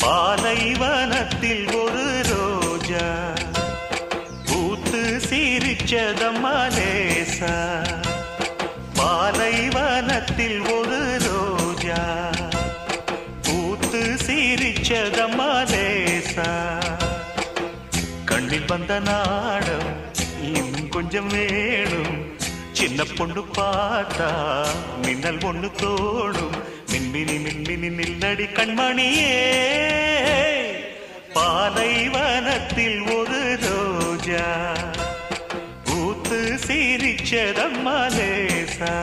பாலைவனத்தில் ஒரு ரோஜா பூத்து சிரிச்சதம்மா லேசா. பாலைவனத்தில் ஒரு ரோஜா பூத்து சிரிச்சதம்மா லேசா. கண்ணில் வந்த நாடம் இன்னும் கொஞ்சம் வேணும். சின்ன பொண்ணு பார்த்தா மின்னல் ஒண்ணு தோடும். மின்மினி மின்மினி நில்லடி கண்மணியே. பாலைவனத்தில் ஒரு ரோஜா பூத்து சிரிச்சதம்மா லேசா.